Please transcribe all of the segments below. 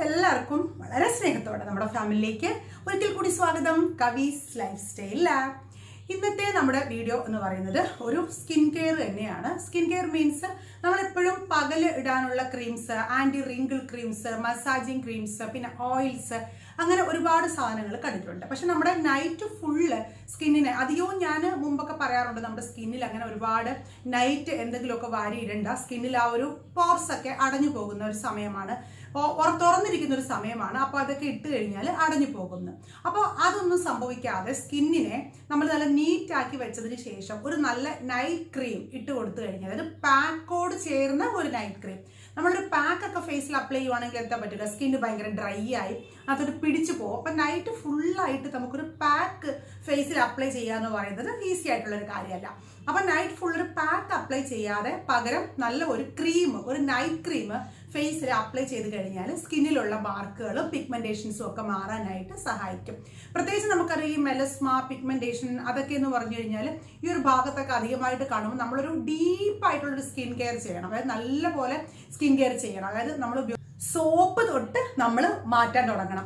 എല്ലാവർക്കും വളരെ സ്നേഹത്തോടെ നമ്മുടെ ഫാമിലിയിലേക്ക് ഒരിക്കൽ കൂടി സ്വാഗതം. കവീസ് ലൈഫ് സ്റ്റൈൽ ലാബ്. ഇന്നത്തെ നമ്മുടെ വീഡിയോ എന്ന് പറയുന്നത് ഒരു സ്കിൻ കെയർ തന്നെയാണ്. സ്കിൻ കെയർ മീൻസ് നമ്മളെപ്പോഴും പകല് ഇടാനുള്ള creams, anti wrinkle creams, massaging creams, പിന്നെ ഓയിൽസ്, അങ്ങനെ ഒരുപാട് സാധനങ്ങൾ കണ്ടിട്ടുണ്ട്. പക്ഷെ നമ്മുടെ നൈറ്റ് ഫുള്ള് സ്കിന്നിന് അധികവും ഞാൻ മുമ്പൊക്കെ പറയാറുണ്ട്, നമ്മുടെ സ്കിന്നിൽ അങ്ങനെ ഒരുപാട് നൈറ്റ് എന്തെങ്കിലുമൊക്കെ വാരി ഇടണ്ട. സ്കിന്നിൽ ആ ഒരു പോർസ് ഒക്കെ അടഞ്ഞു പോകുന്ന ഒരു സമയമാണ്, തുറന്നിരിക്കുന്ന ഒരു സമയമാണ്. അപ്പോൾ അതൊക്കെ ഇട്ട് കഴിഞ്ഞാൽ അടഞ്ഞു പോകുന്നു. അപ്പോൾ അതൊന്നും സംഭവിക്കാതെ സ്കിന്നിനെ നമ്മൾ നല്ല നീറ്റാക്കി വെച്ചതിന് ശേഷം ഒരു നല്ല നൈറ്റ് ക്രീം ഇട്ട് കൊടുത്തു കഴിഞ്ഞാൽ, അതായത് പാക്കോട് ചേർന്ന ഒരു നൈറ്റ് ക്രീം. നമ്മളൊരു പാക്കൊക്കെ ഫേസിൽ അപ്ലൈ ചെയ്യുവാണെങ്കിൽ എന്താ പറ്റില്ല, സ്കിന്ന് ഭയങ്കര ഡ്രൈ ആയി അതൊരു പിടിച്ചു പോകും. അപ്പം നൈറ്റ് ഫുള്ളായിട്ട് നമുക്കൊരു പാക്ക് ഫേസിൽ അപ്ലൈ ചെയ്യുക എന്ന് പറയുന്നത് ഈസി ആയിട്ടുള്ളൊരു കാര്യമല്ല. അപ്പം നൈറ്റ് ഫുൾ ഒരു പാക്ക് അപ്ലൈ ചെയ്യാതെ പകരം നല്ല ഒരു ക്രീം, ഒരു നൈറ്റ് ക്രീം ഫേസിൽ അപ്ലൈ ചെയ്ത് കഴിഞ്ഞാൽ സ്കിന്നിലുള്ള മാർക്കുകളും പിഗ്മെന്റേഷൻസും ഒക്കെ മാറാനായിട്ട് സഹായിക്കും. പ്രത്യേകിച്ച് നമുക്കറിയാം ഈ മെലസ്മ, പിഗ്മെന്റേഷൻ അതൊക്കെ എന്ന് പറഞ്ഞു കഴിഞ്ഞാൽ ഈ ഒരു ഭാഗത്തൊക്കെ അധികമായിട്ട് കാണുമ്പോൾ നമ്മളൊരു ഡീപ്പായിട്ടുള്ളൊരു സ്കിൻ കെയർ ചെയ്യണം. അതായത് നല്ലപോലെ സ്കിൻ കെയർ ചെയ്യണം. അതായത് നമ്മൾ സോപ്പ് തൊട്ട് നമ്മൾ മാറ്റാൻ തുടങ്ങണം.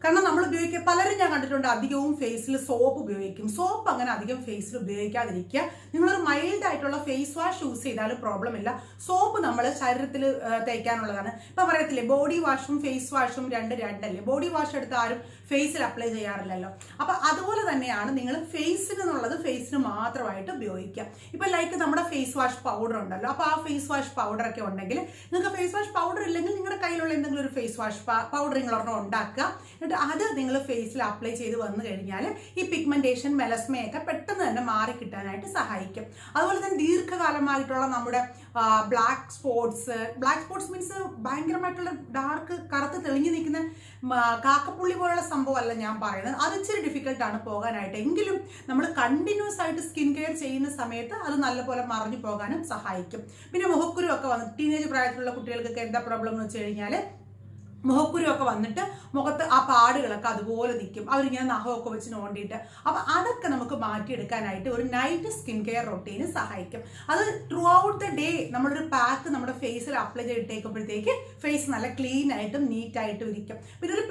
കാരണം നമ്മൾ ഉപയോഗിക്കുക, പലരും ഞാൻ കണ്ടിട്ടുണ്ട് അധികവും ഫേസിൽ സോപ്പ് ഉപയോഗിക്കും. സോപ്പ് അങ്ങനെ അധികം ഫേസിൽ ഉപയോഗിക്കാതിരിക്കുക. നിങ്ങളൊരു മൈൽഡ് ആയിട്ടുള്ള ഫേസ് വാഷ് യൂസ് ചെയ്താലും പ്രോബ്ലം ഇല്ല. സോപ്പ് നമ്മൾ ശരീരത്തിൽ തേക്കാനുള്ളതാണ്. ഇപ്പം പറയത്തില്ലേ, ബോഡി വാഷും ഫേസ് വാഷും രണ്ടല്ലേ. ബോഡി വാഷ് എടുത്ത് ആരും ഫേസിൽ അപ്ലൈ ചെയ്യാറില്ലല്ലോ. അപ്പം അതുപോലെ തന്നെയാണ് നിങ്ങൾ ഫേസിന് എന്നുള്ളത് ഫേസിന് മാത്രമായിട്ട് ഉപയോഗിക്കുക. ഇപ്പം ലൈക്ക് നമ്മുടെ ഫേസ് വാഷ് പൗഡർ ഉണ്ടല്ലോ, അപ്പോൾ ആ ഫേസ് വാഷ് പൗഡർ ഒക്കെ ഉണ്ടെങ്കിൽ, നിങ്ങൾക്ക് ഫേസ് വാഷ് പൗഡർ ഇല്ലെങ്കിൽ നിങ്ങളുടെ കയ്യിലുള്ള എന്തെങ്കിലും ഒരു ഫേസ് വാഷ് പൗഡർ നിങ്ങളൊരെണ്ണം ഉണ്ടാക്കുക. എന്നിട്ട് അത് നിങ്ങൾ ഫേസിൽ അപ്ലൈ ചെയ്ത് വന്നു കഴിഞ്ഞാൽ ഈ പിഗ്മെന്റേഷൻ, മെലസ്മയൊക്കെ പെട്ടെന്ന് തന്നെ മാറി കിട്ടാനായിട്ട് സഹായിക്കും. അതുപോലെ തന്നെ ദീർഘകാലമായിട്ടുള്ള നമ്മുടെ ബ്ലാക്ക് സ്പോട്ട്സ് മീൻസ് ഭയങ്കരമായിട്ടുള്ള ഡാർക്ക് കറുത്ത് തെളിഞ്ഞു നിൽക്കുന്ന കാക്കപ്പുള്ളി പോലുള്ള സംഭവമല്ല ഞാൻ പറയുന്നത്. അത് ഇച്ചിരി ഡിഫിക്കൽട്ടാണ് പോകാനായിട്ട്. എങ്കിലും നമ്മൾ കണ്ടിന്യൂസ് ആയിട്ട് സ്കിൻ കെയർ ചെയ്യുന്ന സമയത്ത് അത് നല്ലപോലെ മറിഞ്ഞു പോകാനും സഹായിക്കും. പിന്നെ മുഖക്കുരു ഒക്കെ വന്ന് ടീനേജ് പ്രായത്തിലുള്ള കുട്ടികൾക്കൊക്കെ എന്താ പ്രോബ്ലം എന്ന് വെച്ച് കഴിഞ്ഞാൽ, മുഖക്കുരുവൊക്കെ വന്നിട്ട് മുഖത്ത് ആ പാടുകളൊക്കെ അതുപോലെ നിൽക്കും. അവരിങ്ങനെ നഖമൊക്കെ വെച്ച് നോണ്ടിയിട്ട്. അപ്പം അതൊക്കെ നമുക്ക് മാറ്റിയെടുക്കാനായിട്ട് ഒരു നൈറ്റ് സ്കിൻ കെയർ റൊട്ടീന് സഹായിക്കും. അത് ത്രൂ ഔട്ട് ദ ഡേ നമ്മളൊരു പാക്ക് നമ്മുടെ ഫേസിൽ അപ്ലൈ ചെയ്തിട്ടേക്കുമ്പോഴത്തേക്ക് ഫേസ് നല്ല ക്ലീൻ ആയിട്ടും നീറ്റായിട്ടും ഇരിക്കും. പിന്നെ ഒരു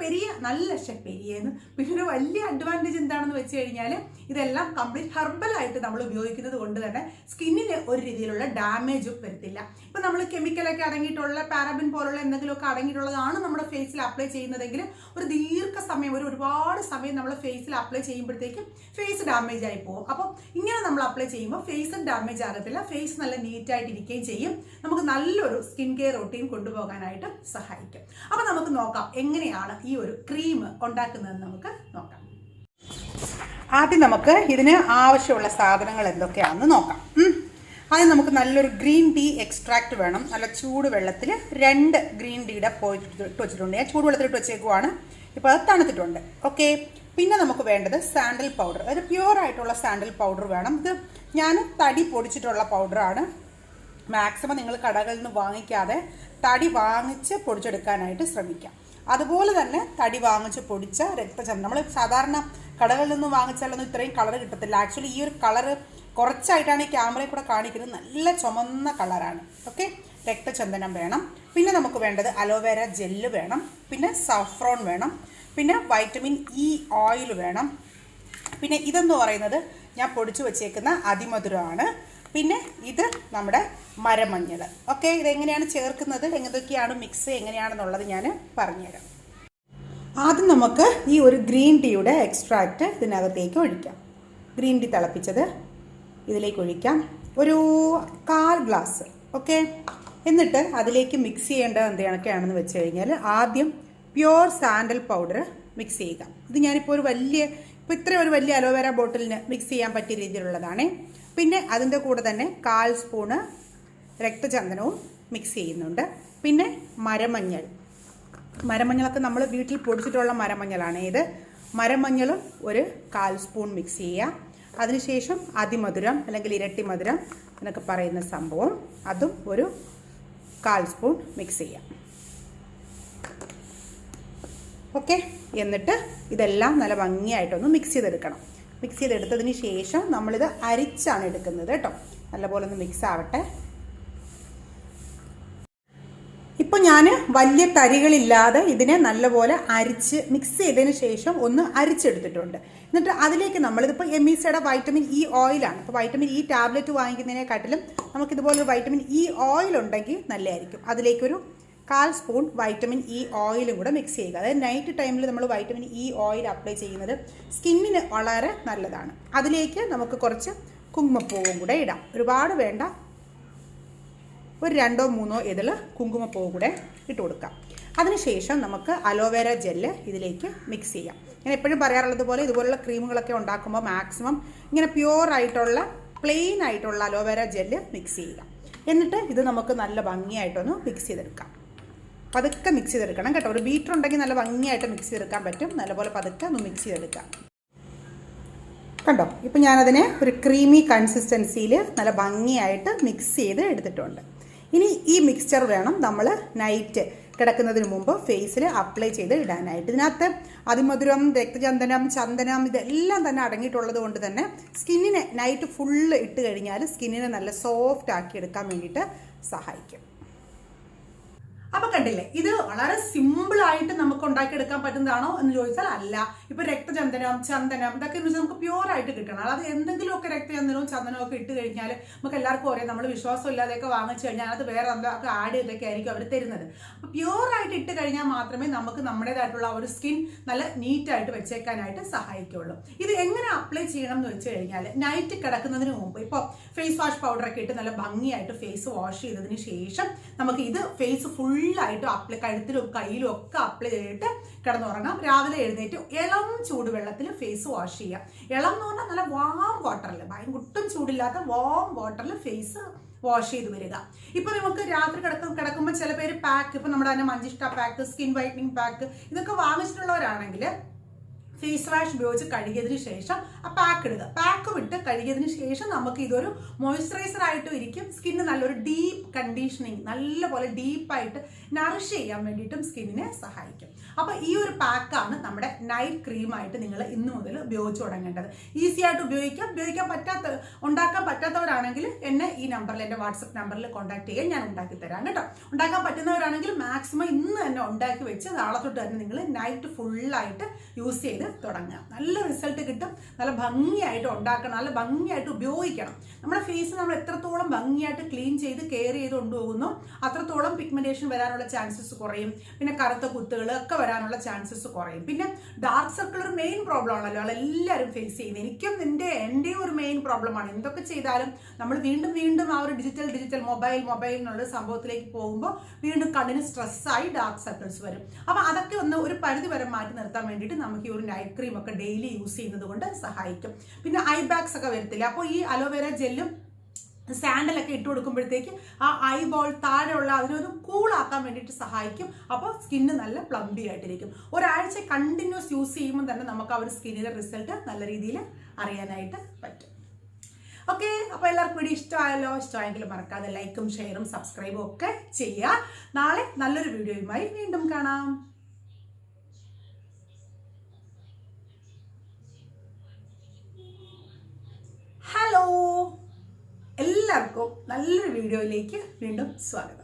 പിന്നെ ഒരു വലിയ അഡ്വാൻറ്റേജ് എന്താണെന്ന് വെച്ച് കഴിഞ്ഞാൽ, ഇതെല്ലാം കംപ്ലീറ്റ് ഹെർബലായിട്ട് നമ്മൾ ഉപയോഗിക്കുന്നത് കൊണ്ട് തന്നെ സ്കിന്നിന് ഒരു രീതിയിലുള്ള ഡാമേജും വരത്തില്ല. ഇപ്പം നമ്മൾ കെമിക്കലൊക്കെ അടങ്ങിയിട്ടുള്ള പാരബിൻ പോലുള്ള എന്തെങ്കിലുമൊക്കെ അടങ്ങിയിട്ടുള്ളതാണ് നമ്മുടെ ഫേസിൽ അപ്ലൈ ചെയ്യുന്നതെങ്കിൽ ഒരു ദീർഘസമയം, ഒരുപാട് സമയം നമ്മൾ ഫേസിൽ അപ്ലൈ ചെയ്യുമ്പോഴത്തേക്കും ഫേസ് ഡാമേജ് ആയി പോകും. അപ്പം ഇങ്ങനെ നമ്മൾ അപ്ലൈ ചെയ്യുമ്പോൾ ഫേസ് ഡാമേജ് ആകത്തില്ല, ഫേസ് നല്ല നീറ്റായിട്ട് ഇരിക്കുകയും ചെയ്യും. നമുക്ക് നല്ലൊരു സ്കിൻ കെയർ റൊട്ടീൻ കൊണ്ടുപോകാനായിട്ട് സഹായിക്കും. അപ്പം നമുക്ക് നോക്കാം എങ്ങനെയാണ് ഈ ഒരു ക്രീം ഉണ്ടാക്കുന്നതെന്ന് നമുക്ക് നോക്കാം. ആദ്യം നമുക്ക് ഇതിന് ആവശ്യമുള്ള സാധനങ്ങൾ എന്തൊക്കെയാണെന്ന് നോക്കാം. ആദ്യം നമുക്ക് നല്ലൊരു ഗ്രീൻ ടീ എക്സ്ട്രാക്റ്റ് വേണം. നല്ല ചൂട് വെള്ളത്തിൽ 2 ഗ്രീൻ ടീയുടെ ഇട്ട് വെച്ചിട്ടുണ്ട്. ഞാൻ ചൂട് വെള്ളത്തിലിട്ട് വെച്ചേക്കുവാണ്. ഇപ്പോൾ അത് തണുത്തിട്ടുണ്ട്. ഓക്കെ. പിന്നെ നമുക്ക് വേണ്ടത് സാൻഡൽ പൗഡർ, അതായത് പ്യുവർ ആയിട്ടുള്ള സാൻഡൽ പൗഡർ വേണം. ഇത് ഞാൻ തടി പൊടിച്ചിട്ടുള്ള പൗഡറാണ്. മാക്സിമം നിങ്ങൾ കടകളിൽ നിന്ന് വാങ്ങിക്കാതെ തടി വാങ്ങിച്ച് പൊടിച്ചെടുക്കാനായിട്ട് ശ്രമിക്കാം. അതുപോലെ തന്നെ തടി വാങ്ങിച്ച് പൊടിച്ച രക്തചന്ദനം, നമ്മൾ സാധാരണ കടകളിൽ നിന്ന് വാങ്ങിച്ചാലൊന്നും ഇത്രയും കളർ കിട്ടത്തില്ല. ആക്ച്വലി ഈ ഒരു കളറ് കുറച്ചായിട്ടാണ് ഈ ക്യാമറയിൽ കൂടെ കാണിക്കുന്നത്. നല്ല ചുമന്ന കളറാണ്. ഓക്കെ. രക്തചന്ദനം വേണം. പിന്നെ നമുക്ക് വേണ്ടത് അലോവേര ജെല്ല് വേണം. പിന്നെ സഫ്രോൺ വേണം. പിന്നെ വൈറ്റമിൻ ഇ ഓയിൽ വേണം. പിന്നെ ഇതെന്ന് പറയുന്നത് ഞാൻ പൊടിച്ചു വച്ചേക്കുന്ന അതിമധുരമാണ്. പിന്നെ ഇത് നമ്മുടെ മരമഞ്ഞൾ. ഓക്കെ. ഇതെങ്ങനെയാണ് ചേർക്കുന്നത്, എന്തൊക്കെയാണ് മിക്സ് എങ്ങനെയാണെന്നുള്ളത് ഞാൻ പറഞ്ഞുതരാം. ആദ്യം നമുക്ക് ഈ ഒരു ഗ്രീൻ ടീയുടെ എക്സ്ട്രാക്റ്റ് ഇതിനകത്തേക്ക് ഒഴിക്കാം. ഗ്രീൻ ടീ തിളപ്പിച്ചത് ഇതിലേക്ക് ഒഴിക്കാം, ഒരു 1/4 ഗ്ലാസ്. ഓക്കെ. എന്നിട്ട് അതിലേക്ക് മിക്സ് ചെയ്യേണ്ടത് എന്തൊക്കെയാണെന്ന് വെച്ച് കഴിഞ്ഞാൽ, ആദ്യം പ്യുവർ സാൻഡൽ പൗഡർ മിക്സ് ചെയ്യുക. ഇത് ഞാനിപ്പോൾ ഇത്ര ഒരു വലിയ അലോവേര ബോട്ടിലിന് മിക്സ് ചെയ്യാൻ പറ്റിയ രീതിയിലുള്ളതാണ്. പിന്നെ അതിൻ്റെ കൂടെ തന്നെ 1/4 സ്പൂണ് രക്തചന്ദനവും മിക്സ് ചെയ്യുന്നുണ്ട്. പിന്നെ മരമഞ്ഞളൊക്കെ നമ്മൾ വീട്ടിൽ പൊടിച്ചിട്ടുള്ള മരമഞ്ഞളാണ് ഇത്. മരമഞ്ഞളും ഒരു 1/4 സ്പൂൺ മിക്സ് ചെയ്യുക. അതിനുശേഷം അതിമധുരം അല്ലെങ്കിൽ ഇരട്ടി മധുരം എന്നൊക്കെ പറയുന്ന സംഭവം, അതും ഒരു 1/4 സ്പൂൺ മിക്സ് ചെയ്യാം. ഓക്കെ. എന്നിട്ട് ഇതെല്ലാം നല്ല ഭംഗിയായിട്ടൊന്ന് മിക്സ് ചെയ്തെടുക്കണം. മിക്സ് ചെയ്തെടുത്തതിന് ശേഷം നമ്മളിത് അരിച്ചാണ് എടുക്കുന്നത് കേട്ടോ. നല്ലപോലെ ഒന്ന് മിക്സ് ആവട്ടെ. ഇപ്പോൾ ഞാൻ വലിയ തരികളില്ലാതെ ഇതിനെ നല്ലപോലെ അരിച്ച് മിക്സ് ചെയ്തതിന് ശേഷം ഒന്ന് അരിച്ചെടുത്തിട്ടുണ്ട്. എന്നിട്ട് അതിലേക്ക് നമ്മളിതിപ്പോൾ എമീസയുടെ വൈറ്റമിൻ ഇ ഓയിലാണ്. അപ്പോൾ വൈറ്റമിൻ ഇ ടാബ്ലറ്റ് വാങ്ങിക്കുന്നതിനെക്കാട്ടിലും നമുക്കിതുപോലൊരു വൈറ്റമിൻ ഇ ഓയിൽ ഉണ്ടെങ്കിൽ നല്ലതായിരിക്കും. അതിലേക്കൊരു 1/4 സ്പൂൺ വൈറ്റമിൻ ഇ ഓയിലും കൂടെ മിക്സ് ചെയ്യുക. അതായത് നൈറ്റ് ടൈമിൽ നമ്മൾ വൈറ്റമിൻ ഇ ഓയിൽ അപ്ലൈ ചെയ്യുന്നത് സ്കിന്നിന് വളരെ നല്ലതാണ്. അതിലേക്ക് നമുക്ക് കുറച്ച് കുങ്കുമപ്പൂവും കൂടെ ഇടാം. ഒരുപാട് വേണ്ട, ഒരു 2-3 ഇതൾ കുങ്കുമപ്പൂവ് കൂടെ ഇട്ട് കൊടുക്കാം. അതിനുശേഷം നമുക്ക് അലോവേര ജെല്ല് ഇതിലേക്ക് മിക്സ് ചെയ്യാം. ഞാൻ എപ്പോഴും പറയാറുള്ളത് പോലെ ഇതുപോലുള്ള ക്രീമുകളൊക്കെ ഉണ്ടാക്കുമ്പോൾ മാക്സിമം ഇങ്ങനെ പ്യുവറായിട്ടുള്ള പ്ലെയിൻ ആയിട്ടുള്ള അലോവേര ജെല്ല് മിക്സ് ചെയ്യുക. എന്നിട്ട് ഇത് നമുക്ക് നല്ല ഭംഗിയായിട്ടൊന്ന് മിക്സ് ചെയ്തെടുക്കാം. പതുക്കെ മിക്സ് ചെയ്തെടുക്കണം കേട്ടോ. ഒരു ബീറ്റർ ഉണ്ടെങ്കിൽ നല്ല ഭംഗിയായിട്ട് മിക്സ് ചെയ്തെടുക്കാൻ പറ്റും. നല്ലപോലെ പതുക്കെ ഒന്ന് മിക്സ് ചെയ്തെടുക്കാം. കണ്ടോ, ഇപ്പം ഞാനതിനെ ഒരു ക്രീമി കൺസിസ്റ്റൻസിയിൽ നല്ല ഭംഗിയായിട്ട് മിക്സ് ചെയ്ത് എടുത്തിട്ടുണ്ട്. ഇനി ഈ മിക്സ്ചർ വേണം നമ്മൾ നൈറ്റ് കിടക്കുന്നതിന് മുമ്പ് ഫേസിൽ അപ്ലൈ ചെയ്ത് ഇടാനായിട്ട്. ഇതിനകത്ത് അതിമധുരം, രക്തചന്ദനം, ചന്ദനം ഇതെല്ലാം തന്നെ അടങ്ങിയിട്ടുള്ളത് കൊണ്ട് തന്നെ സ്കിന്നിനെ നൈറ്റ് ഫുള്ള് ഇട്ട് കഴിഞ്ഞാൽ സ്കിന്നിനെ നല്ല സോഫ്റ്റ് ആക്കി എടുക്കാൻ വേണ്ടിയിട്ട് സഹായിക്കും. അപ്പൊ കണ്ടില്ലേ, ഇത് വളരെ സിമ്പിൾ ആയിട്ട് നമുക്ക് ഉണ്ടാക്കിയെടുക്കാൻ പറ്റുന്നതാണോ എന്ന് ചോദിച്ചാൽ അല്ല. ഇപ്പൊ രക്തചന്ദനം, ചന്ദനം ഇതൊക്കെ എന്ന് വെച്ചാൽ നമുക്ക് പ്യൂർ ആയിട്ട് കിട്ടണം. അതായത് എന്തെങ്കിലുമൊക്കെ രക്തചന്ദനവും ചന്ദനവും ഒക്കെ ഇട്ട് കഴിഞ്ഞാൽ നമുക്ക് എല്ലാവർക്കും അറിയാം, നമ്മൾ വിശ്വാസം ഇല്ലാതെയൊക്കെ വാങ്ങിച്ചു കഴിഞ്ഞാൽ അത് വേറെ എന്തൊക്കെ ആഡ് ചെയ്തൊക്കെ ആയിരിക്കും അവർ തരുന്നത്. അപ്പൊ പ്യൂർ ആയിട്ട് ഇട്ട് കഴിഞ്ഞാൽ മാത്രമേ നമുക്ക് നമ്മുടേതായിട്ടുള്ള ഒരു സ്കിൻ നല്ല നീറ്റായിട്ട് വെച്ചേക്കാനായിട്ട് സഹായിക്കുള്ളൂ. ഇത് എങ്ങനെ അപ്ലൈ ചെയ്യണം എന്ന് വെച്ച് കഴിഞ്ഞാൽ നൈറ്റ് കിടക്കുന്നതിന് മുമ്പ് ഇപ്പോൾ ഫേസ് വാഷ് പൗഡറൊക്കെ ഇട്ട് നല്ല ഭംഗിയായിട്ട് ഫേസ് വാഷ് ചെയ്തതിന് ശേഷം നമുക്ക് ഇത് ഫേസ് ഫുള്ളായിട്ട് അപ്ലൈ, കഴുത്തിലും കയ്യിലും ഒക്കെ അപ്ലൈ ചെയ്തിട്ട് കിടന്നുറങ്ങാം. രാവിലെ എഴുന്നേറ്റ് ഇളം ചൂടുവെള്ളത്തിൽ ഫേസ് വാഷ് ചെയ്യാം. ഇളം എന്ന് പറഞ്ഞാൽ നല്ല വാം വാട്ടറിൽ, ഒട്ടും ചൂടില്ലാത്ത വാം വാട്ടറിൽ ഫേസ് വാഷ് ചെയ്ത് വരിക. ഇപ്പൊ നമുക്ക് രാത്രി കിടക്കുമ്പോൾ ചില പേര് പാക്ക്, ഇപ്പൊ നമ്മുടെ തന്നെ മഞ്ചിഷ്ട പാക്ക്, സ്കിൻ വൈറ്റനിങ് പാക്ക് ഇതൊക്കെ വാങ്ങിച്ചിട്ടുള്ളവരാണെങ്കിൽ ഫേസ് വാഷ് ഉപയോഗിച്ച് കഴുകിയതിന് ശേഷം ആ പാക്ക് ഇടുക. പാക്ക് വിട്ട് കഴുകിയതിന് ശേഷം നമുക്ക് ഇതൊരു മോയ്സ്ചറൈസർ ആയിട്ടും ഇരിക്കും. സ്കിന്ന് നല്ലൊരു ഡീപ്പ് കണ്ടീഷനിങ്, നല്ലപോലെ ഡീപ്പായിട്ട് നറിഷ് ചെയ്യാൻ വേണ്ടിയിട്ടും സ്കിന്നിനെ സഹായിക്കും. അപ്പോൾ ഈ ഒരു പാക്കാണ് നമ്മുടെ നൈറ്റ് ക്രീമായിട്ട് നിങ്ങൾ ഇന്ന് മുതൽ ഉപയോഗിച്ച് തുടങ്ങേണ്ടത്. ഈസി ആയിട്ട് ഉണ്ടാക്കാൻ പറ്റാത്തവരാണെങ്കിൽ എന്നെ ഈ നമ്പറിൽ, എൻ്റെ വാട്സപ്പ് നമ്പറിൽ കോൺടാക്ട് ചെയ്യാൻ ഞാൻ ഉണ്ടാക്കി തരാം കേട്ടോ. ഉണ്ടാക്കാൻ പറ്റുന്നവരാണെങ്കിൽ മാക്സിമം ഇന്ന് തന്നെ ഉണ്ടാക്കി വെച്ച് നാളെ തൊട്ട് തന്നെ നിങ്ങൾ നൈറ്റ് ഫുള്ളായിട്ട് യൂസ് ചെയ്ത് തുടങ്ങുക. നല്ല റിസൾട്ട് കിട്ടും. നല്ല ഭംഗിയായിട്ട് ഉണ്ടാക്കണം, നല്ല ഭംഗിയായിട്ട് ഉപയോഗിക്കണം. നമ്മുടെ ഫേസ് നമ്മൾ എത്രത്തോളം ഭംഗിയായിട്ട് ക്ലീൻ ചെയ്ത് കെയർ ചെയ്ത് കൊണ്ടുപോകുന്നു അത്രത്തോളം പിഗ്മെന്റേഷൻ വരാനുള്ള ചാൻസസ് കുറയും. പിന്നെ കറുത്ത കുത്തുകൾ ഒക്കെ വരാനുള്ള ചാൻസസ് കുറയും. പിന്നെ ഡാർക്ക് സർക്കിൾ ഒരു മെയിൻ പ്രോബ്ലം ആണല്ലോ, എല്ലാവരും ഫേസ് ചെയ്യുന്നത്. എനിക്കും എൻ്റെ ഒരു മെയിൻ പ്രോബ്ലമാണ്. എന്തൊക്കെ ചെയ്താലും നമ്മൾ വീണ്ടും ആ ഒരു ഡിജിറ്റൽ മൊബൈൽ എന്നുള്ള സംഭവത്തിലേക്ക് പോകുമ്പോൾ വീണ്ടും കണ്ണിന് സ്ട്രെസ്സായി ഡാർക്ക് സർക്കിൾസ് വരും. അപ്പോൾ അതൊക്കെ ഒന്ന് ഒരു പരിധി വരെ മാറ്റി നിർത്താൻ വേണ്ടിയിട്ട് നമുക്ക് ഈ ഒരു നൈറ്റ് ക്രീം ഒക്കെ ഡെയിലി യൂസ് ചെയ്യുന്നത് കൊണ്ട് സഹായിക്കും. പിന്നെ ഐ ബാഗ്സ് ഒക്കെ വരത്തില്ല. അപ്പോൾ ഈ അലോവേര ജെല്ലും സാൻഡലൊക്കെ ഇട്ട് കൊടുക്കുമ്പോഴത്തേക്ക് ആ ഐബോൾ താഴെയുള്ള അതിനൊരു കൂളാക്കാൻ വേണ്ടിയിട്ട് സഹായിക്കും. അപ്പോൾ സ്കിന്ന് നല്ല പ്ലംബി ആയിട്ടിരിക്കും. ഒരാഴ്ച കണ്ടിന്യൂസ് യൂസ് ചെയ്യുമ്പോൾ തന്നെ നമുക്ക് ആ ഒരു സ്കിന്നിന്റെ റിസൾട്ട് നല്ല രീതിയിൽ അറിയാനായിട്ട് പറ്റും. ഓക്കെ, അപ്പോൾ എല്ലാവർക്കും വീഡിയോ ഇഷ്ടമായല്ലോ? ഇഷ്ടമായെങ്കിൽ മറക്കാതെ ലൈക്കും ഷെയറും സബ്സ്ക്രൈബും ഒക്കെ ചെയ്യുക. നാളെ നല്ലൊരു വീഡിയോയുമായി വീണ്ടും കാണാം. ഹലോ, എല്ലാവർക്കും നല്ലൊരു വീഡിയോയിലേക്ക് വീണ്ടും സ്വാഗതം.